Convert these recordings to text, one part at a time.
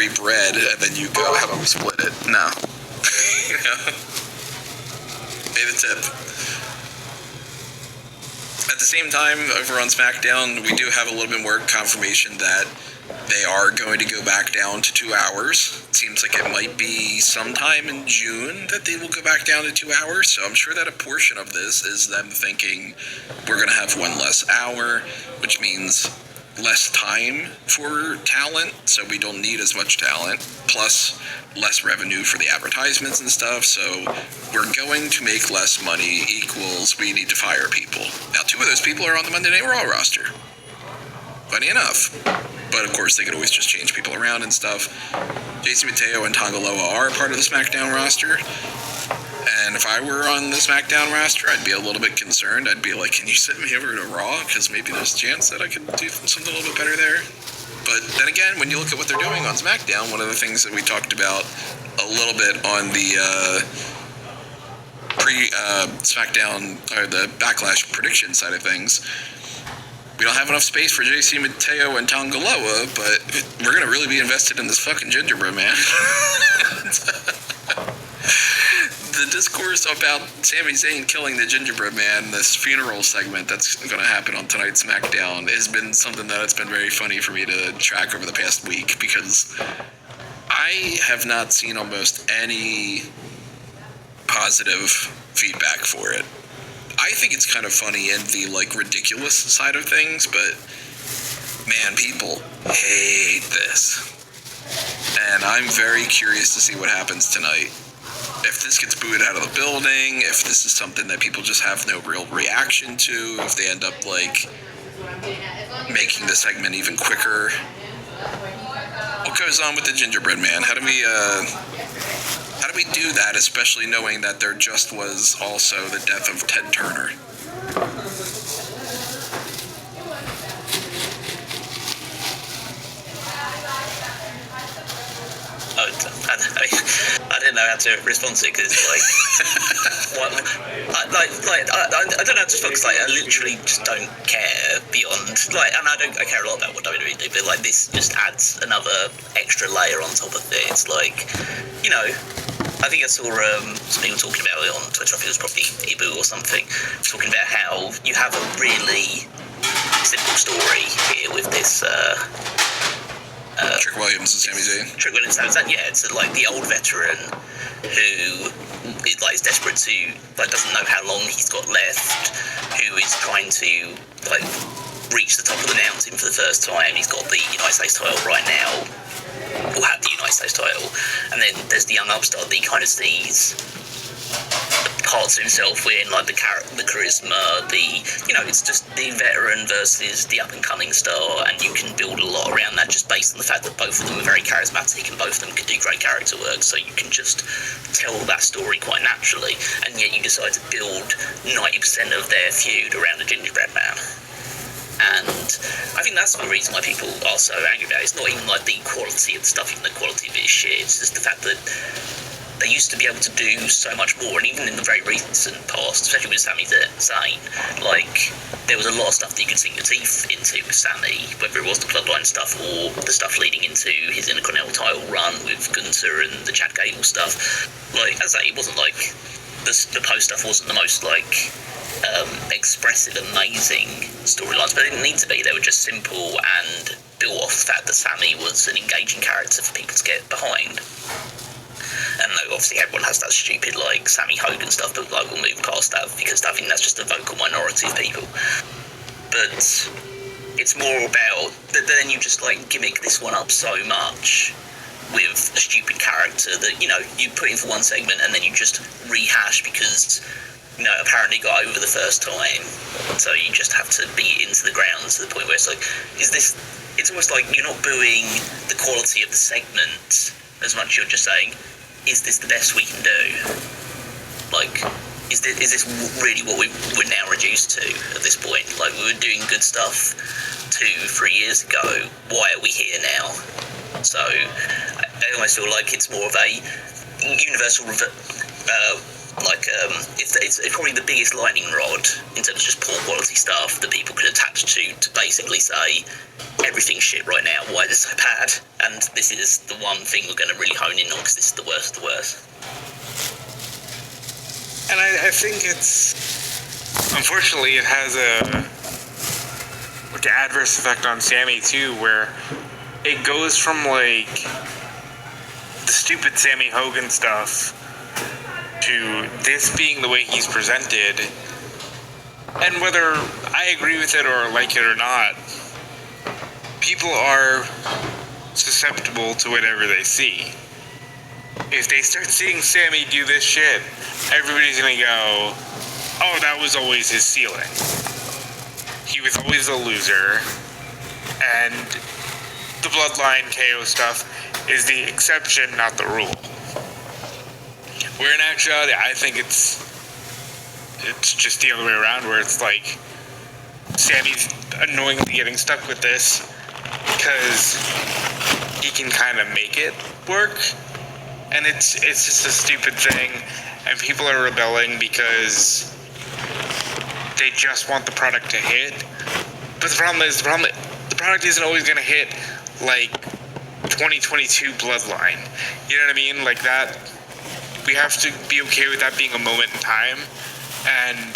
carry bread and then you go, how about we split it? No. You know? Pay the tip. At the same time, over on SmackDown, we do have a little bit more confirmation that they are going to go back down to 2 hours. It seems like it might be sometime in June that they will go back down to 2 hours. So I'm sure that a portion of this is them thinking we're going to have one less hour, which means less time for talent. So we don't need as much talent, plus less revenue for the advertisements and stuff. So we're going to make less money equals we need to fire people. Now, 2 of those people are on the Monday Night Raw roster. Funny enough. But of course, they could always just change people around and stuff. JC Mateo and Tonga Loa are part of the SmackDown roster. And if I were on the SmackDown roster, I'd be a little bit concerned. I'd be like, can you send me over to Raw? Because maybe there's a chance that I could do something a little bit better there. But then again, when you look at what they're doing on SmackDown, one of the things that we talked about a little bit on the SmackDown, or the Backlash prediction side of things, we don't have enough space for JC Mateo and Tonga Loa, but we're going to really be invested in this fucking gingerbread man. The discourse about Sami Zayn killing the gingerbread man, this funeral segment that's going to happen on tonight's SmackDown, has been something that it's been very funny for me to track over the past week, because I have not seen almost any positive feedback for it. I think it's kind of funny in the, ridiculous side of things, but, man, people hate this. And I'm very curious to see what happens tonight. If this gets booed out of the building, if this is something that people just have no real reaction to, if they end up, making the segment even quicker. What goes on with the gingerbread man? How do we do that, especially knowing that there just was also the death of Ted Turner? I didn't know how to respond to it, because I don't know how to focus. I literally just don't care beyond, and I care a lot about what WWE do, but this just adds another extra layer on top of it. It's I think I saw some people talking about it on Twitter. I think it was probably Ibu or something, talking about how you have a really simple story here with this. Trick Williams and Sami Zayn. Trick Williams and Sami Zayn, yeah. It's the old veteran who is desperate to, doesn't know how long he's got left, who is trying to, reach the top of the mountain for the first time. He's got the United States title right now, or had the United States title, and then there's the young upstart that he kind of sees parts of himself in, the charisma, it's just the veteran versus the up-and-coming star, and you can build a lot around that just based on the fact that both of them are very charismatic and both of them can do great character work, so you can just tell that story quite naturally, and yet you decide to build 90% of their feud around the gingerbread man. And I think that's the reason why people are so angry about it. It's not even the quality of the stuff, even the quality of it is shit. It's just the fact that they used to be able to do so much more, and even in the very recent past, especially with Sami Zayn, there was a lot of stuff that you could sink your teeth into with Sami, whether it was the Bloodline stuff or the stuff leading into his Intercontinental title run with Gunther and the Chad Gable stuff. As I say, it wasn't the post stuff wasn't the most expressive, amazing storylines, but they didn't need to be. They were just simple and built off the fact that Sami was an engaging character for people to get behind. And obviously everyone has that stupid Sammy Hogan stuff, but we'll move past that because I think that's just a vocal minority of people. But it's more about that then you just gimmick this one up so much with a stupid character that you put in for one segment and then you just rehash because apparently got over the first time, so you just have to beat it into the ground to the point where it's it's almost like you're not booing the quality of the segment as much, you're just saying, is this the best we can do? Is this really what we're now reduced to at this point? We were doing good stuff 2-3 years ago, why are we here now? So I almost feel like it's more of a universal it's probably the biggest lightning rod in terms of just poor quality stuff that people could attach to basically say, everything's shit right now. Why is it so bad? And this is the one thing we're going to really hone in on because this is the worst of the worst. And I think it's, unfortunately, it has a adverse effect on Sammy too, where it goes from like the stupid Sammy Hogan stuff to this being the way he's presented. And whether I agree with it or like it or not, people are susceptible to whatever they see. If they start seeing Sammy do this shit, everybody's gonna go, oh, that was always his ceiling. He was always a loser, and the Bloodline KO stuff is the exception, not the rule. Where in actuality, I think it's just the other way around, where it's like Sammy's annoyingly getting stuck with this because he can kind of make it work, and it's just a stupid thing, and people are rebelling because they just want the product to hit. But the problem is, the product isn't always going to hit like 2022 Bloodline. You know what I mean? Like that, we have to be okay with that being a moment in time and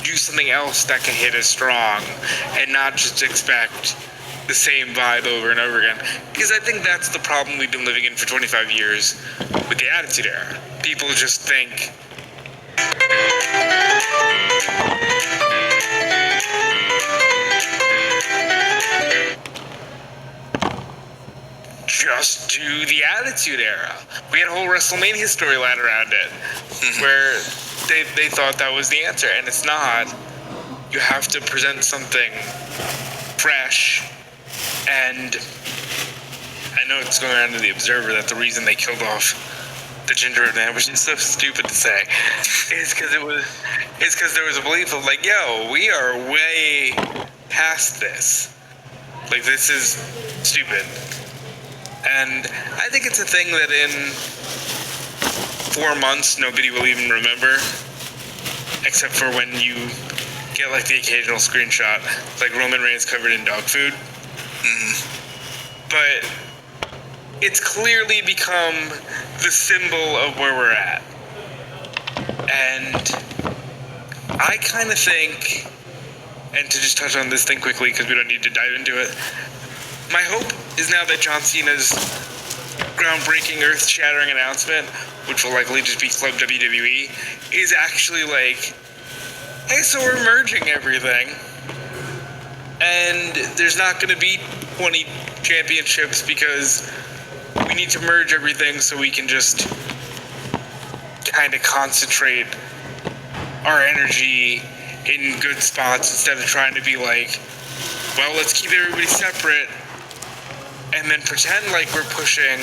do something else that can hit as strong and not just expect the same vibe over and over again. Because I think that's the problem we've been living in for 25 years with the Attitude Era. People just think just do the Attitude Era. We had a whole WrestleMania storyline around it where they thought that was the answer, and it's not. You have to present something fresh, and I know it's going around to the Observer that the reason they killed off the Gingerbread Man, which is so stupid to say, is because there was a belief of like, yo, we are way past this. Like, this is stupid. And I think it's a thing that in 4 months nobody will even remember, except for when you get like the occasional screenshot, like Roman Reigns covered in dog food. But it's clearly become the symbol of where we're at. And I kind of think, and to just touch on this thing quickly because we don't need to dive into it, my hope is now that John Cena's groundbreaking, earth-shattering announcement, which will likely just be Club WWE, is actually like, hey, so we're merging everything. And there's not going to be 20 championships because we need to merge everything so we can just kind of concentrate our energy in good spots instead of trying to be like, well, let's keep everybody separate and then pretend like we're pushing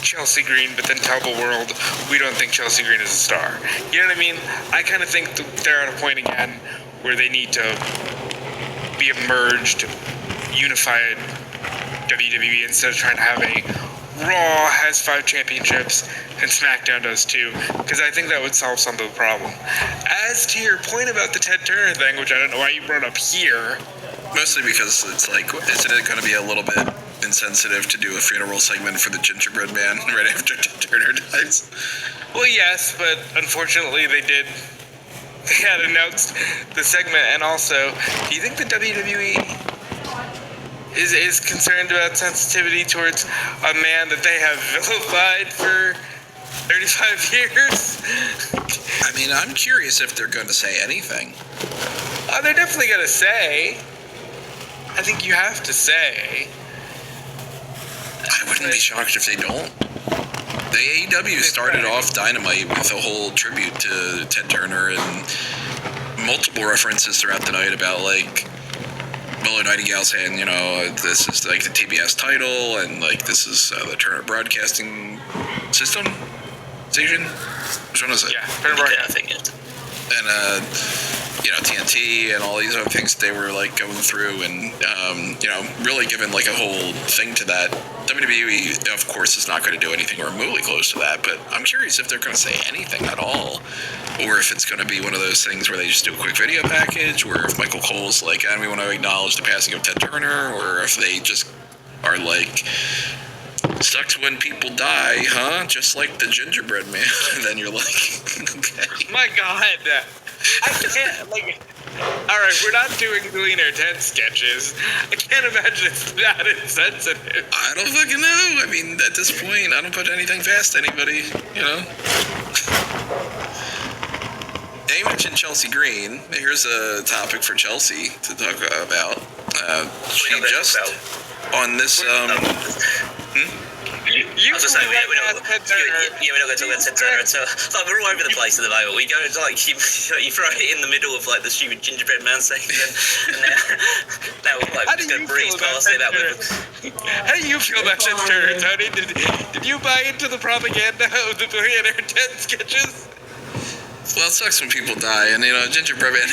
Chelsea Green, but then tell the world we don't think Chelsea Green is a star. You know what I mean? I kind of think they're at a point again where they need to be a merged, unified WWE instead of trying to have a Raw has 5 championships and SmackDown does too, because I think that would solve some of the problem. As to your point about the Ted Turner thing, which I don't know why you brought up here. Mostly because it's like, isn't it going to be a little bit insensitive to do a funeral segment for the Gingerbread Man right after Ted Turner dies? Well, yes, but unfortunately they had announced the segment, and also, do you think the WWE is concerned about sensitivity towards a man that they have vilified for 35 years? I mean, I'm curious if they're going to say anything. They're definitely going to say. I think you have to say. I wouldn't be shocked if they don't. The AEW started off Dynamite with a whole tribute to Ted Turner and multiple references throughout the night about, like, Willow Nightingale saying, you know, this is like the TBS title, and like this is the Turner Broadcasting System station. Which one is it? Yeah, Turner Broadcasting. And you know, TNT and all these other things they were like going through, and you know, really giving like a whole thing to that. WWE, of course, is not going to do anything remotely close to that, but I'm curious if they're going to say anything at all, or if it's going to be one of those things where they just do a quick video package, or if Michael Cole's like, and we want to acknowledge the passing of Ted Turner, or if they just are like, sucks when people die, huh? Just like the gingerbread man. And then you're like, okay. My God, I can't, like, alright, we're not doing Gleaner 10 sketches. I can't imagine it's that insensitive. I don't fucking know. I mean, at this point, I don't put anything past anybody, you know? Now, you mentioned Chelsea Green. Here's a topic for Chelsea to talk about. She just, on this, I was just saying, we're not going to talk about Ted Turner at all. Like, we're all over the place at the moment. We go to, like, you throw it in the middle of, like, the stupid gingerbread man segment, and now we're, like, just going to breeze past it. How do you feel about Ted Turner, Tony? Did you buy into the propaganda of the Billionaire 10 sketches? well, it sucks when people die, and, you know, gingerbread man.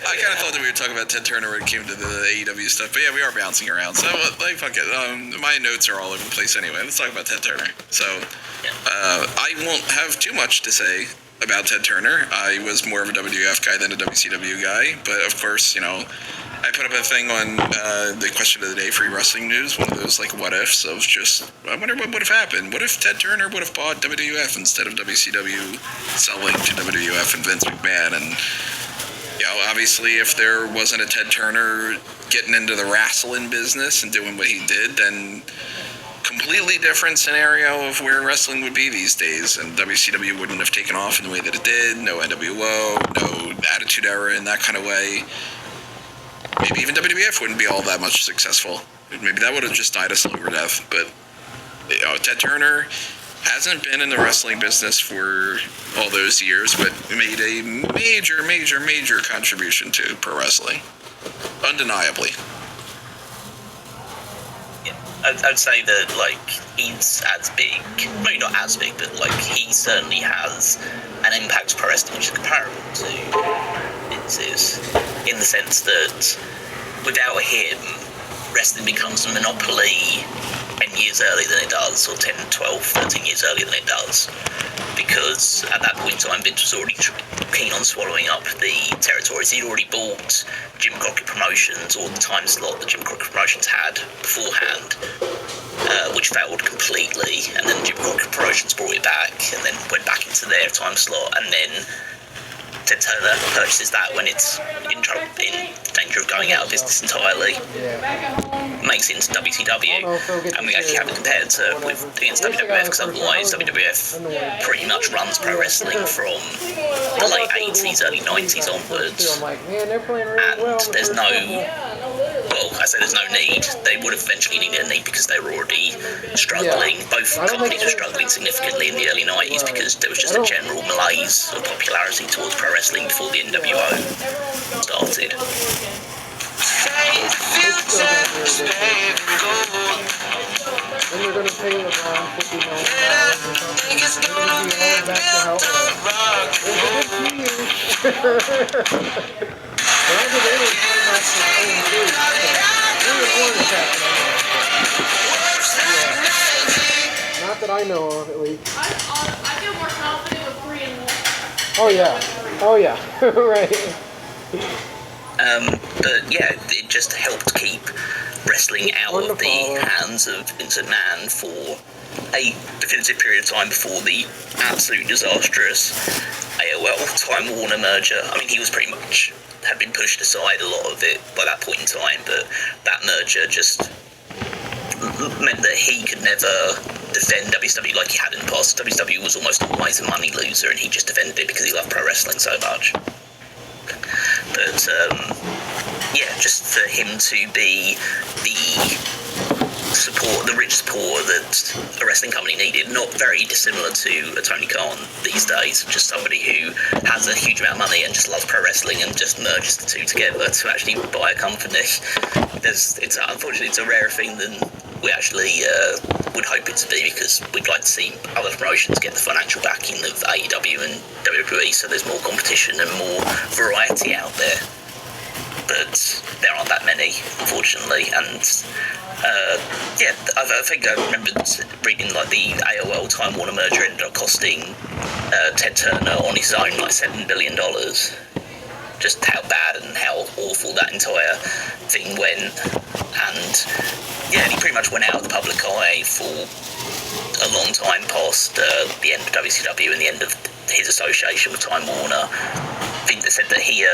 I kind of thought that we would talk about Ted Turner when it came to the AEW stuff, but yeah, we are bouncing around. So, like, fuck it. My notes are all over the place anyway. Let's talk about Ted Turner. So, I won't have too much to say about Ted Turner. I was more of a WWF guy than a WCW guy, but of course, you know, I put up a thing on the question of the day, Free Wrestling News, one of those, like, what ifs of just, I wonder what would have happened. What if Ted Turner would have bought WWF instead of WCW selling to WWF and Vince McMahon? And you know, obviously, if there wasn't a Ted Turner getting into the wrestling business and doing what he did, then completely different scenario of where wrestling would be these days. And WCW wouldn't have taken off in the way that it did. No NWO, no Attitude Era in that kind of way. Maybe even WWF wouldn't be all that much successful. Maybe that would have just died a slower death. But, you know, Ted Turner hasn't been in the wrestling business for all those years, but made a major contribution to pro wrestling. Undeniably. Yeah, I'd say that, like, he's as big, maybe not as big, but, like, he certainly has an impact on pro wrestling which is comparable to Vince's, in the sense that without him, wrestling becomes a monopoly 10 years earlier than it does, or 10, 12, 13 years earlier than it does, because at that point in time, Vince was already keen on swallowing up the territories. He'd already bought Jim Crockett Promotions, or the time slot that Jim Crockett Promotions had beforehand, which failed completely, and then Jim Crockett Promotions brought it back, and then went back into their time slot, and then Ted Turner purchases that when it's in danger of going out of business entirely. Makes it into WCW, and we actually haven't compared against WWF, because otherwise WWF pretty much runs pro wrestling from the late 80s, early 90s onwards, and there's no, well, I say there's no need. They would have eventually needed a need because they were already struggling. Both companies were struggling significantly in the early 90s because there was just a general malaise of popularity towards pro wrestling before the NWO started. Then they're gonna pay LeBron $50 million. They're gonna be all back to health. It was a good few years. But I think they were pretty much the same too. So, one is happening. Yeah. Not that I know of, at least. I feel more confident with 3-1. Oh yeah. Oh yeah. Right. But yeah, it just helped keep wrestling out of the hands of Vince McMahon for a definitive period of time before the absolute disastrous AOL Time Warner merger. I mean, he was pretty much had been pushed aside a lot of it by that point in time, but that merger just meant that he could never defend WCW like he had in the past. WCW was almost always a money loser, and he just defended it because he loved pro wrestling so much. But yeah, just for him to be the rich support that a wrestling company needed, not very dissimilar to a Tony Khan these days, just somebody who has a huge amount of money and just loves pro wrestling and just merges the two together to actually buy a company. Unfortunately, it's a rarer thing than we actually would hope it to be, because we'd like to see other promotions get the financial backing of AEW and WWE, so there's more competition and more variety out there. but there aren't that many, unfortunately. And yeah, I think I remember reading like the AOL Time Warner merger ended up costing Ted Turner on his own like $7 billion. Just how bad and how awful that entire thing went. And yeah, he pretty much went out of the public eye for a long time past the end of WCW and the end of his association with Time Warner. I think they said that he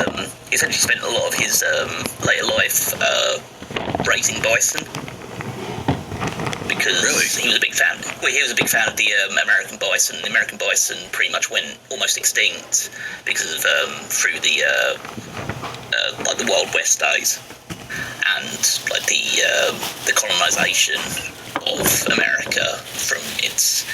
essentially spent a lot of his later life raising bison. Because he was a big fan. Well, he was a big fan of the American bison. The American bison pretty much went almost extinct because of through the like the Wild West days and like the colonization of America from its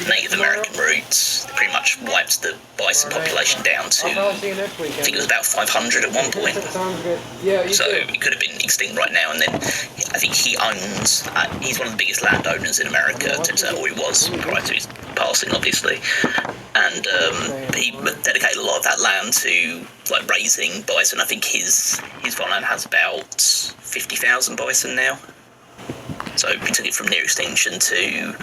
Native American roots. They pretty much wiped the bison population down to, I'll see you next I weekend. think it was about 500 at one point. Sounds good. Yeah, you So too. it could have been extinct right now. And then I think he owns, he's one of the biggest landowners in America, or he was prior to his passing, obviously. And he dedicated a lot of that land to like raising bison. I think his farmland has about 50,000 bison now. So he took it from near extinction to,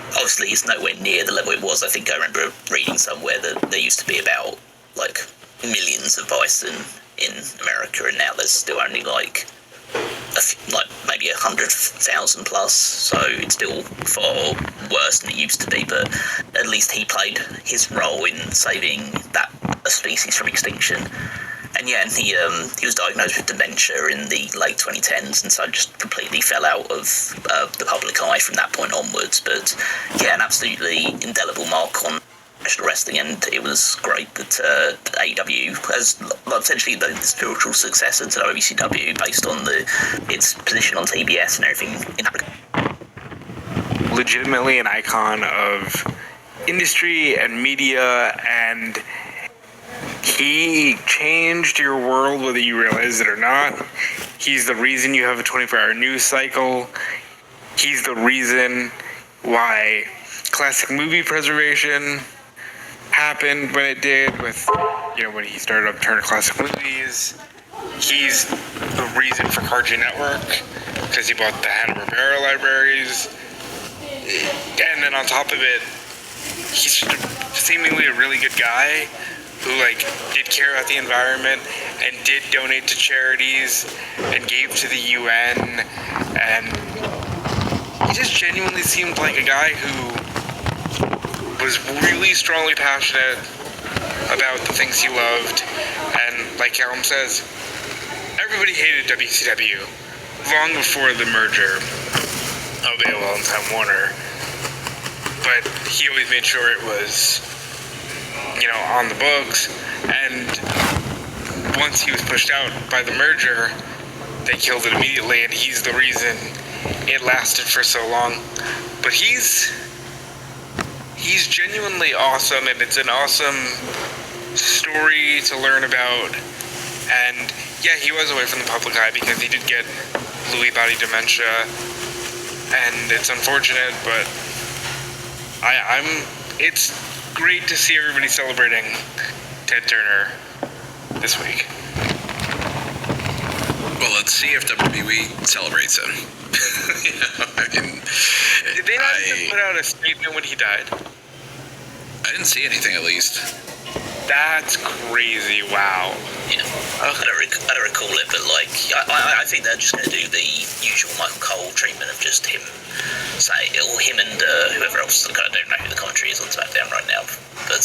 obviously it's nowhere near the level it was. I think I remember reading somewhere that there used to be about like millions of bison in America, and now there's still only like maybe 100,000 plus. So it's still far worse than it used to be. But at least he played his role in saving that species from extinction. And yeah, and he was diagnosed with dementia in the late 2010s, and so just completely fell out of the public eye from that point onwards. But yeah, an absolutely indelible mark on professional wrestling, and it was great that AEW has essentially the spiritual successor to WCW based on its position on TBS and everything in Africa. Legitimately an icon of industry and media, and he changed your world whether you realize it or not. He's the reason you have a 24-hour news cycle. He's the reason why classic movie preservation happened when it did with, when he started up Turner Classic Movies. He's the reason for Cartoon Network because he bought the Hanna-Barbera libraries. And then on top of it, he's just seemingly a really good guy who did care about the environment and did donate to charities and gave to the UN, and he just genuinely seemed like a guy who was really strongly passionate about the things he loved. And like Callum says, everybody hated WCW long before the merger of AOL and Time Warner, but he always made sure it was on the books. And once he was pushed out by the merger, they killed it immediately, and he's the reason it lasted for so long. But he's genuinely awesome, and it's an awesome story to learn about. And yeah, he was away from the public eye because he did get Lewy body dementia, and it's unfortunate, but it's great to see everybody celebrating Ted Turner this week. Well, let's see if WWE celebrates him. Did they not even put out a statement when he died? I didn't see anything, at least. That's crazy, wow. Yeah, I don't recall it, but I think they're just going to do the usual Michael Cole treatment of just him or him and whoever else. I don't know who the commentary is on SmackDown right now, but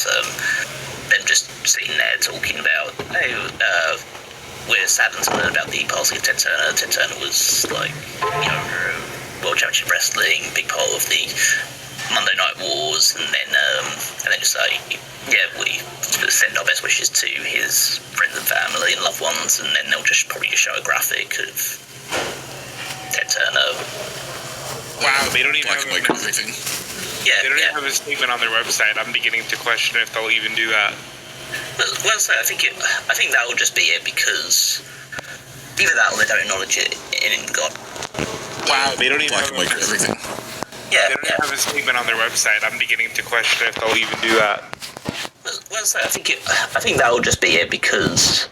them just sitting there talking about, we're saddened to learn about the passing of Ted Turner. Ted Turner was World Championship Wrestling, big part of the Monday Night Wars, and then just say, we send our best wishes to his friends and family and loved ones, and then they'll probably show a graphic of Ted Turner. Wow, they don't even Black have and white graphic thing. They don't even have a statement on their website. I'm beginning to question if they'll even do that. Well, so I think that will just be it, because either that or they don't acknowledge it in God. Wow, they don't even Black have and white graphic thing. Yeah, They don't even have a statement on their website. I'm beginning to question if they'll even do that. Well, so I think that will just be it, because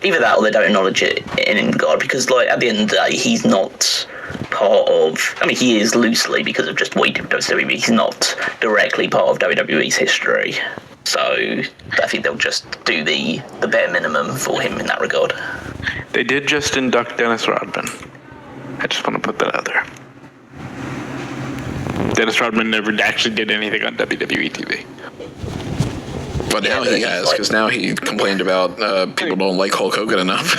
Either that or they don't acknowledge it in any regard, because, like, at the end of the day, he's not part of... I mean, he is loosely because of just what he did with WWE. He's not directly part of WWE's history. So I think they'll just do the bare minimum for him in that regard. They did just induct Dennis Rodman. I just want to put that out there. Dennis Rodman never actually did anything on WWE TV. But now he has, because now he complained about people don't like Hulk Hogan enough.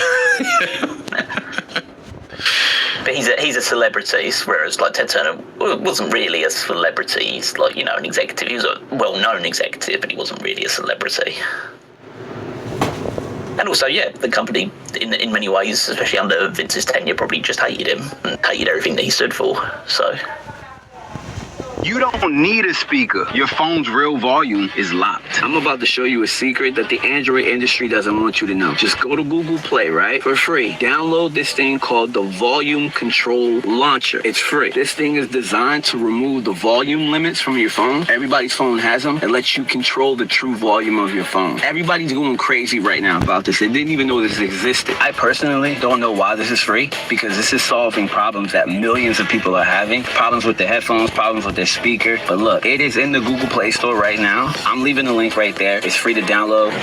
But he's a celebrity, whereas like Ted Turner wasn't really a celebrity. He's like, you know, an executive. He was a well-known executive, but he wasn't really a celebrity. And also, yeah, the company, in many ways, especially under Vince's tenure, probably just hated him and hated everything that he stood for. So... You don't need a speaker. Your phone's real volume is locked. I'm about to show you a secret that the Android industry doesn't want you to know. Just go to Google Play, right? For free. Download this thing called the Volume Control Launcher. It's free. This thing is designed to remove the volume limits from your phone. Everybody's phone has them. It lets you control the true volume of your phone. Everybody's going crazy right now about this. They didn't even know this existed. I personally don't know why this is free, because this is solving problems that millions of people are having. Problems with their headphones, problems with their speaker. But look, it is in the Google Play Store right now. I'm leaving the link right there. It's free to download.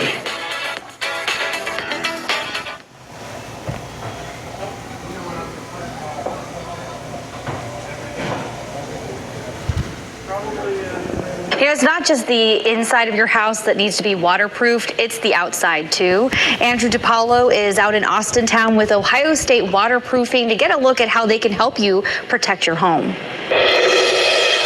You know, it's not just the inside of your house that needs to be waterproofed, it's the outside too. Andrew DiPaolo is out in Austintown with Ohio State Waterproofing to get a look at how they can help you protect your home.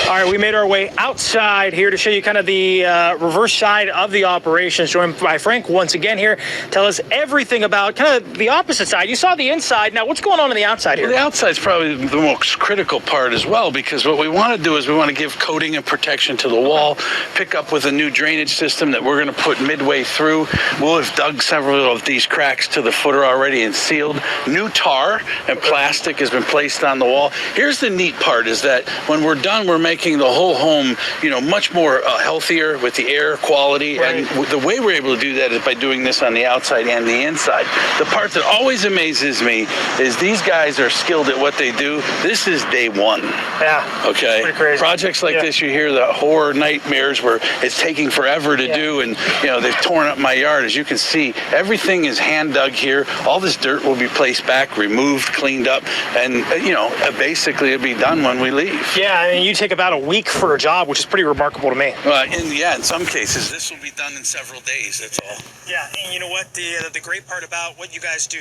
All right, we made our way outside here to show you kind of the reverse side of the operations. Joined by Frank once again here. Tell us everything about kind of the opposite side. You saw the inside. Now, what's going on the outside here? Well, the outside's probably the most critical part as well, because what we want to do is we want to give coating and protection to the wall, pick up with a new drainage system that we're going to put midway through. We'll have dug several of these cracks to the footer already and sealed. New tar and plastic has been placed on the wall. Here's the neat part, is that when we're done, we're making the whole home, you know, much more healthier with the air quality. Right. And the way we're able to do that is by doing this on the outside and the inside. The part that always amazes me is these guys are skilled at what they do. This is day one. Yeah. Okay. Pretty crazy. Projects like this, you hear the horror nightmares where it's taking forever to do, and you know, they've torn up my yard. As you can see, everything is hand dug here. All this dirt will be placed back, removed, cleaned up, and you know, basically it'll be done when we leave. Yeah, I mean, you take about a week for a job, which is pretty remarkable to me. In some cases, this will be done in several days. That's all. Yeah, and you know what? The great part about what you guys do